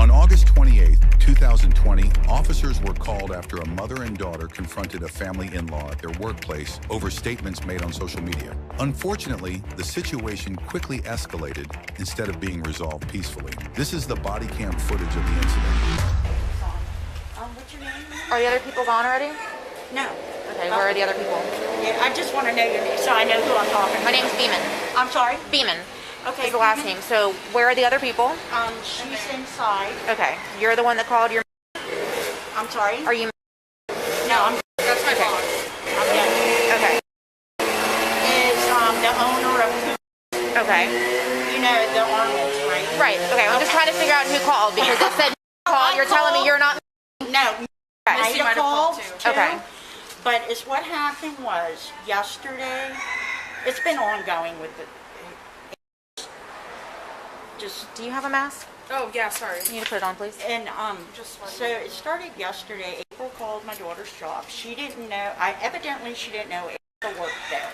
On August 28, 2020, officers were called after a mother and daughter confronted a family in-law at their workplace over statements made on social media. Unfortunately, the situation quickly escalated instead of being resolved peacefully. This is the body cam footage of the incident. What's your name? Are the other people gone already? No. Okay, where are the other people? Yeah, I just want to know your name so I know who I'm talking to. My name's Beeman. I'm sorry? Beeman. Okay. Is the last name. So where are the other people? She's inside. Okay. You're the one that called your... I'm sorry? Are you... No, that's my boss. Okay. Is the owner of... Okay. You know, the Arnold's, right? Right. Okay. I'm just trying to figure out who called because it said called. You're telling me you're not... No. Okay. Might have called too. Okay. But it's what happened was yesterday. It's been ongoing with the... Just... Do you have a mask? Oh, yeah, sorry. You need to put it on, please. And so it started yesterday. April called my daughter's job. She didn't know. Evidently she didn't know April worked there.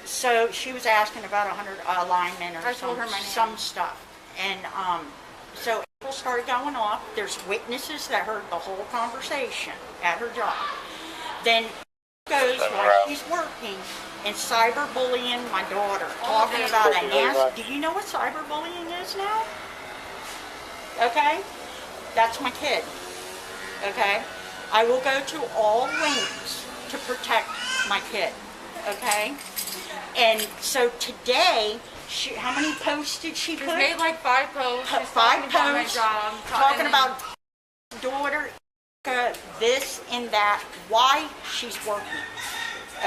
So she was asking about 100 linemen or some stuff. And so April started going off. There's witnesses that heard the whole conversation at her job. Then goes while she's working and cyberbullying my daughter, talking about a nasty. Do you know what cyberbullying is now? Okay? That's my kid. Okay? I will go to all lengths to protect my kid. Okay? And so today, how many posts did she put? She's made like 5 posts. She's 5 talking about my posts. job. Talking about daughter, this and that, why she's working.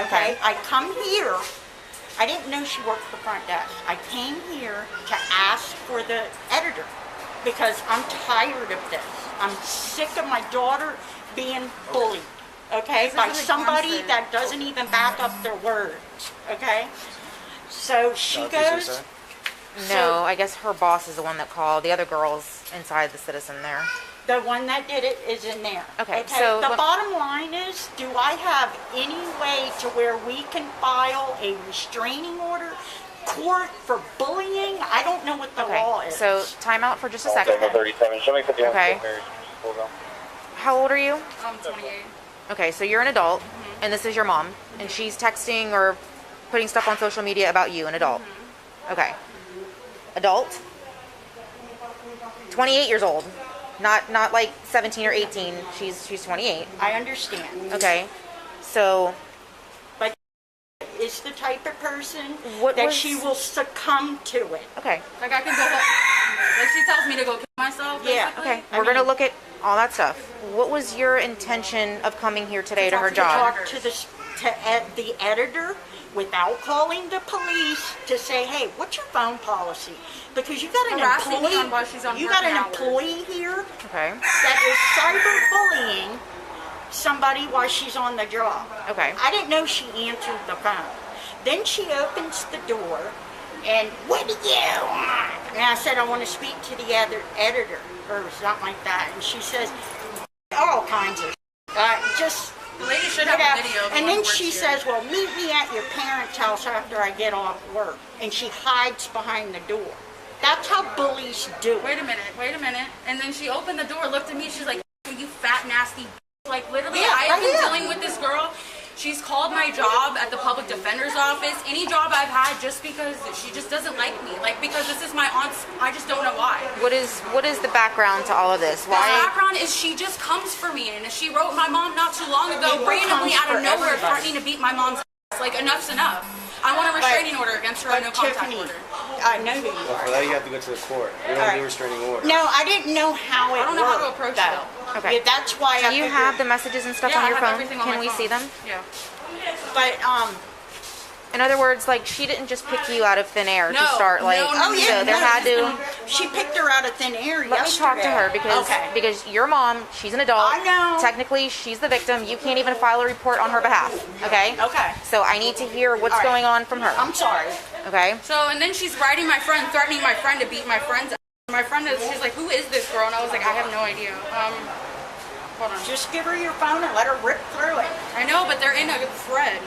Okay? I come here. I didn't know she worked the front desk. I came here to ask for the editor because I'm tired of this. I'm sick of my daughter being bullied, okay, by somebody that doesn't even back up their words, okay? So she goes... No, I guess her boss is the one that called. The other girl's inside the Citizen there. The one that did it is in there. Okay, so... The bottom line is, do I have any way to where we can file a restraining order, court for bullying? I don't know what the law is. So time out for just a second. 37. Show me 50 Okay. How old are you? I'm 28. Okay, so you're an adult, and this is your mom, and she's texting or putting stuff on social media about you, an adult. Okay. Adult. 28 years old. Not like 17 or 18. She's 28. I understand. Okay. So... But is the type of person that she will succumb to it. Okay. Like I can go... Like she tells me to go kill myself, basically. Yeah. Okay. We're going to look at all that stuff. What was your intention of coming here today to her job? To the editor without calling the police to say, hey, what's your phone policy? Because you got an employee here that is cyberbullying somebody while she's on the job. Okay. I didn't know she answered the phone. Then she opens the door and, what do you want? And I said, I want to speak to the editor or something like that. And she says, all kinds of just... The lady should have a video. And then she says, well, meet me at your parents' house after I get off work. And she hides behind the door. That's how bullies do it. Wait a minute. And then she opened the door, looked at me, she's like, you fat, nasty. Like, literally, I have been dealing with this girl. She's called my job at the public defender's office, any job I've had, just because she just doesn't like me. Like, because this is my aunt's, I just don't know why. What is the background to all of this? Why? The background is she just comes for me, and she wrote my mom not too long ago, randomly out of nowhere, threatening to beat my mom's ass. Like, enough's enough. I want a restraining order against her, no contact order. I know who you Well, are. for that, you have to go to the court. We don't do restraining order. No, I didn't know how it worked. I don't know how to approach it, though. Okay. Yeah, that's why Do you have the messages and stuff on your phone? Can we see them? Yeah. But, in other words, like, she didn't just pick you out of thin air to start, like, yeah, so there had to... She picked her out of thin air Let me talk to her because your mom, she's an adult. I know. Technically, she's the victim. You can't even file a report on her behalf, okay? Okay. So I need to hear what's going on from her. I'm sorry. Okay? So, and then she's writing my friend, threatening my friend to beat my friend's ass. My friend she's like, who is this girl? And I was like, I have no idea. Hold on. Just give her your phone and let her rip through it. I know, but they're in a thread.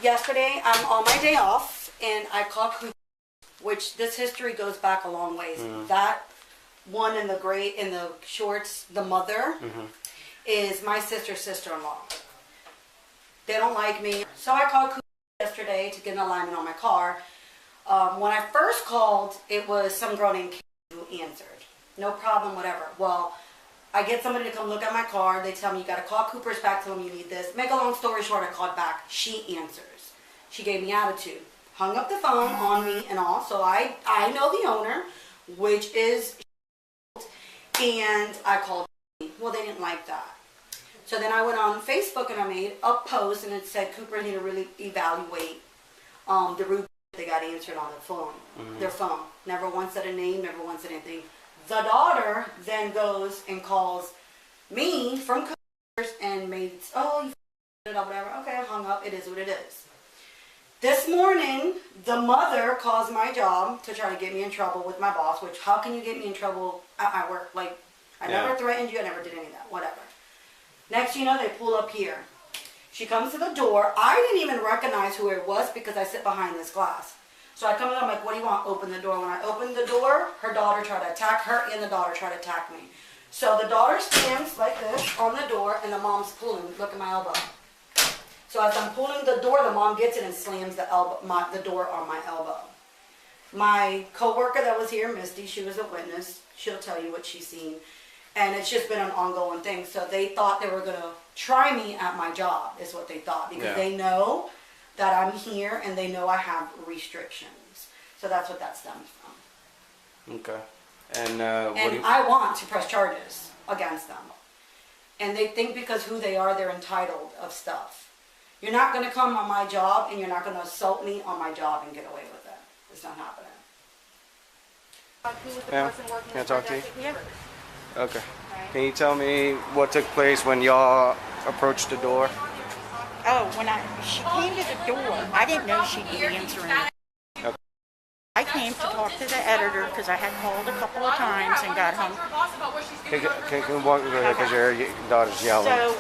Yesterday, I'm on my day off, and I called, which this history goes back a long ways. That one in the shorts, the mother, is my sister-in-law. They don't like me. So I called Cooper yesterday to get an alignment on my car. When I first called, it was some girl named Kate who answered. No problem, whatever. Well, I get somebody to come look at my car. They tell me, you got to call Cooper's back, tell them you need this. Make a long story short, I called back. She answers. She gave me attitude. Hung up the phone on me and all. So I know the owner, which is, and I called. Well, they didn't like that. So then I went on Facebook and I made a post and it said, Cooper need to really evaluate the rude they got answered on the phone, their phone. Never once said a name, never once said anything. The daughter then goes and calls me from Cooper's and made, oh, you it up, whatever. Okay, I hung up. It is what it is. This morning, the mother calls my job to try to get me in trouble with my boss, which how can you get me in trouble at my work? Like, I never threatened you. I never did any of that. Whatever. Next, you know, they pull up here. She comes to the door. I didn't even recognize who it was because I sit behind this glass. So I come in, I'm like, what do you want? Open the door. When I opened the door, her daughter tried to attack her and the daughter tried to attack me. So the daughter stands like this on the door and the mom's pulling. Look at my elbow. So as I'm pulling the door, the mom gets it and slams the door on my elbow. My coworker that was here, Misty, she was a witness. She'll tell you what she's seen. And it's just been an ongoing thing. So they thought they were going to try me at my job, is what they thought. Because they know that I'm here and they know I have restrictions. So that's what that stems from. Okay. And I want to press charges against them. And they think because who they are, they're entitled of stuff. You're not going to come on my job and you're not going to assault me on my job and get away with it. It's not happening. Who was the Yeah. person working Can I this talk to you? project? Yeah. okay. Can you tell me what took place when y'all approached the door? Oh, when she came to the door, I didn't know she'd be answering. Okay. I came to talk to the editor because I had called a couple of times and got home. Can you walk me because your daughter's yelling? So,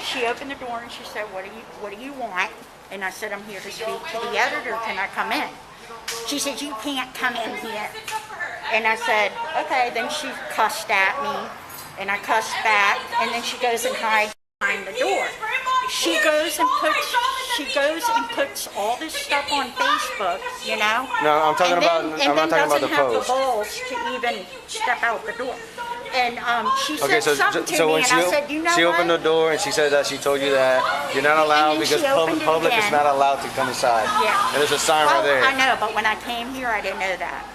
she opened the door and she said, what do you want? And I said, I'm here to speak to the editor. Can I come in? She said, you can't come in here. And I said, okay. Then she cussed at me and I cussed back. And then she goes and hides behind the door. She goes and puts all this stuff on Facebook, you know. No, I'm talking about. I'm not talking about the post. And then doesn't have the balls to even step out the door. And she said Okay, something to me, when and I said, you know she what? opened the door and she said that she told you that you're not allowed And then because she opened it public is again. not allowed to come inside. Yeah. And there's a sign Well, right there. I know, but when I came here, I didn't know that.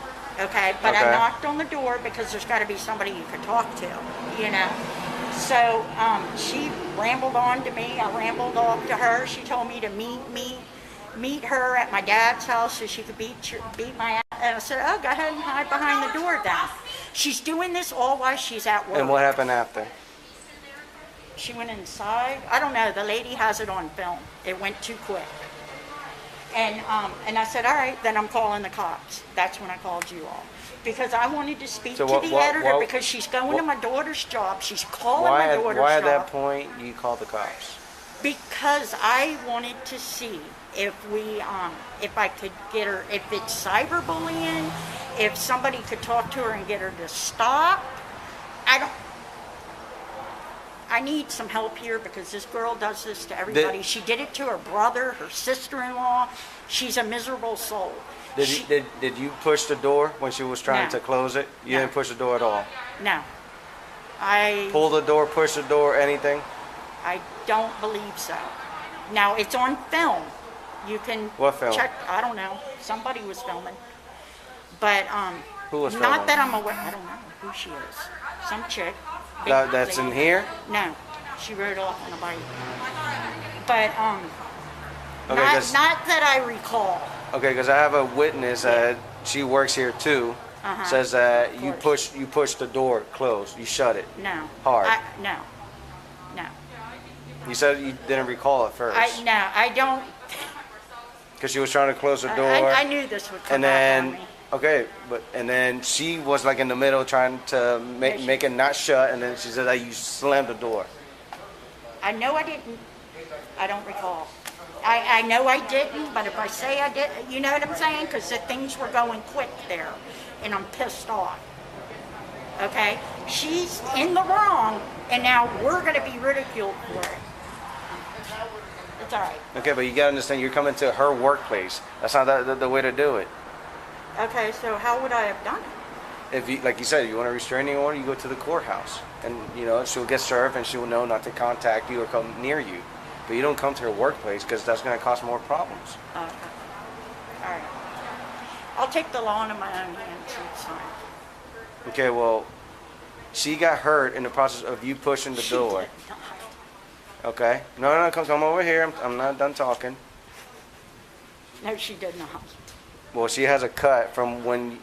Okay, but Okay. I knocked on the door because there's got to be somebody you can talk to, you know. So she rambled on to me. I rambled off to her. She told me to meet her at my dad's house so she could beat my ass. And I said, oh, go ahead and hide behind the door then. She's doing this all while she's at work. And what happened after? She went inside. I don't know. The lady has it on film. It went too quick. And I said, all right, then I'm calling the cops. That's when I called you all. Because I wanted to speak to the editor because she's going to my daughter's job. She's calling my daughter's job. Why at that point you called the cops? Because I wanted to see if I could get her, if it's cyberbullying, if somebody could talk to her and get her to stop. I need some help here because this girl does this to everybody. She did it to her brother, her sister-in-law. She's a miserable soul. Did you push the door when she was trying to close it? You didn't push the door at all? No. Pull the door, push the door, anything? I don't believe so. Now, it's on film. You can What film? check. I don't know. Somebody was filming. But Who was not filming? that I'm aware. I don't know who she is. Some chick. Big That's in lady. here? No. She rode off on a bike. But Okay, not that I recall. Okay, because I have a witness that she works here too. Says that you push the door closed. You shut it. No. Hard. No. You said you didn't recall at first. I don't. Because she was trying to close the door. I knew this would come and back then on me. okay, and then she was like in the middle trying to make it not shut, and then she said that you slammed the door. I know I didn't. I don't recall. I know I didn't, but if I say I did, you know what I'm saying? Because the things were going quick there, and I'm pissed off. Okay? She's in the wrong, and now we're going to be ridiculed for it. It's all right. Okay, but you gotta understand, you're coming to her workplace. That's not the way to do it. Okay, so how would I have done it? If you, like you said, you want a restraining order, you go to the courthouse, and you know she'll get served, and she'll know not to contact you or come near you. But you don't come to her workplace because that's gonna cause more problems. Okay. All right. I'll take the law into my own hands. It's fine. Okay, well, she got hurt in the process of you pushing the door. She did not. Okay? No, come over here. I'm not done talking. No, she did not. Well, she has a cut from when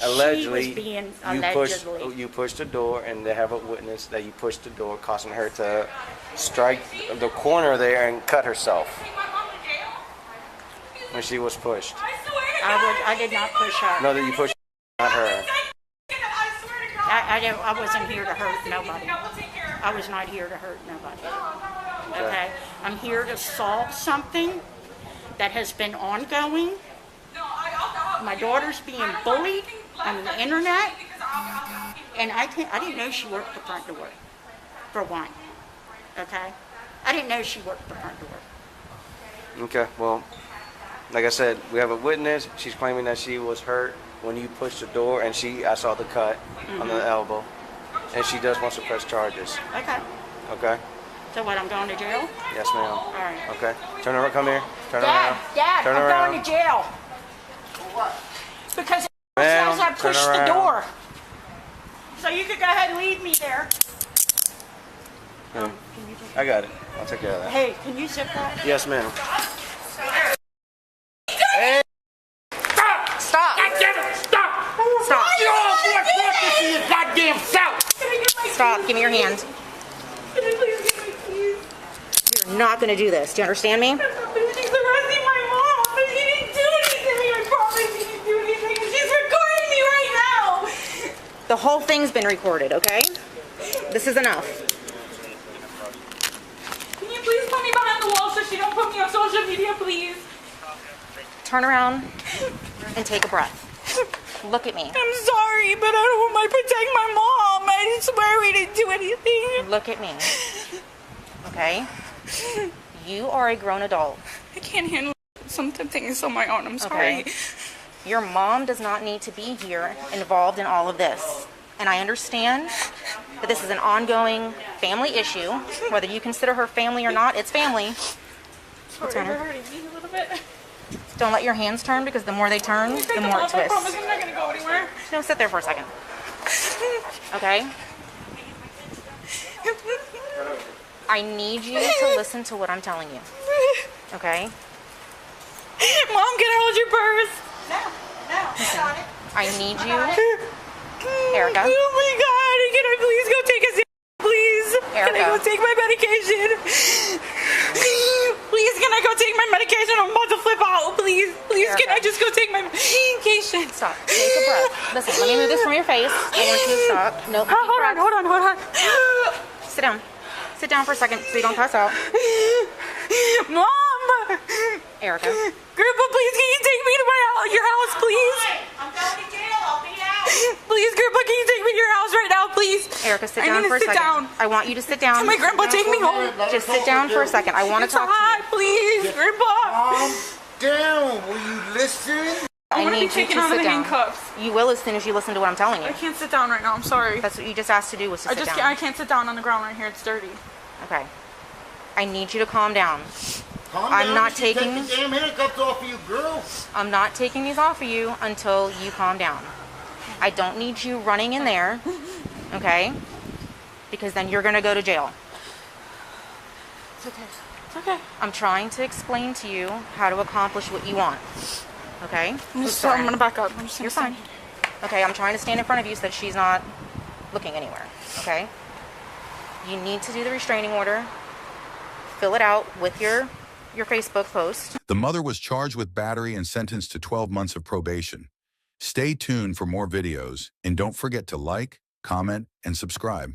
allegedly She was being you pushed the door, and they have a witness that you pushed the door, causing her to strike the corner there and cut herself when she was pushed. I did not push her. No, that you pushed, not her. I wasn't here to hurt nobody. I was not here to hurt nobody. Okay? I'm here to solve something that has been ongoing. My daughter's being bullied on the internet, and I didn't know she worked the front door, for one. Okay? I didn't know she worked the front door. Okay, well, like I said, we have a witness. She's claiming that she was hurt when you pushed the door, and I saw the cut on the elbow, and she does want to press charges. Okay. Okay? So what, I'm going to jail? Yes, ma'am. All right. Okay. Turn around. Come here. Turn Dad, around. Dad, Turn I'm around. going to jail. Because it Ma'am, says I turn pushed the around. door. So you could go ahead and leave me there. I got it. I'll take care of that. Hey, can you zip that? Yes, ma'am. Stop. God damn it, stop! Stop. You all boy talking to your goddamn self! Stop. Give me your hand. You're not going to do this. Do you understand me? He's arresting my mom, but he didn't do anything. I promise he didn't do anything. She's recording me right now. The whole thing's been recorded, okay? This is enough. Can you please put me behind the wall so she don't put me on social media, please? Turn around and take a breath. Look at me. I'm sorry, but I don't want to protect my mom. I swear we didn't do anything. Look at me. Okay? You are a grown adult. I can't handle some things on my own. I'm sorry. Okay. Your mom does not need to be here involved in all of this. And I understand that this is an ongoing family issue. Whether you consider her family or not, it's family. Sorry, you're hurting me a little bit. Don't let your hands turn, because the more they turn, the more it I promise twists. I'm not going to go anywhere. No, sit there for a second. Okay? I need you to listen to what I'm telling you. Okay? Mom, can I hold your purse? No, I got it. I need you, Erica. Oh my God, can I please go take a please? Can I Erica. go take my medication? Please, can I go take my medication? I'm about to flip out. Please, can I Erica. just go take my medication? Stop. Take a breath. Listen, let me move this from your face. I want you to stop. Nope. Deep breath. Hold on. Sit down. Sit down for a second so you don't pass out. Mom! Erica. Grandpa, please, can you take me to your house, please? I'm going to jail. I'll be out. Please, Grandpa, can you take me to your house right now, please? Erica, sit I down need for to a sit second. down. I want you to sit down. Can my grandpa take me home? Just sit down for a second. I want to It's talk to hot, you. please, Grandpa. Calm down, will you listen? I I'm gonna need be you taken to out of sit the down. handcuffs. You will as soon as you listen to what I'm telling you. I can't sit down right now. I'm sorry. That's what you just asked to do, was to sit I down. can't sit down on the ground right here. It's dirty. Okay. I need you to calm down. Calm I'm down, not you taking- Take the damn handcuffs off of you, girl. I'm not taking these off of you until you calm down. I don't need you running in there, okay? Because then you're going to go to jail. It's okay. It's okay. I'm trying to explain to you how to accomplish what you want, okay? I'm gonna back up. I'm just gonna You're fine. Okay, I'm trying to stand in front of you so that she's not looking anywhere, okay? You need to do the restraining order. Fill it out with your Facebook post. The mother was charged with battery and sentenced to 12 months of probation. Stay tuned for more videos, and don't forget to like, comment, and subscribe.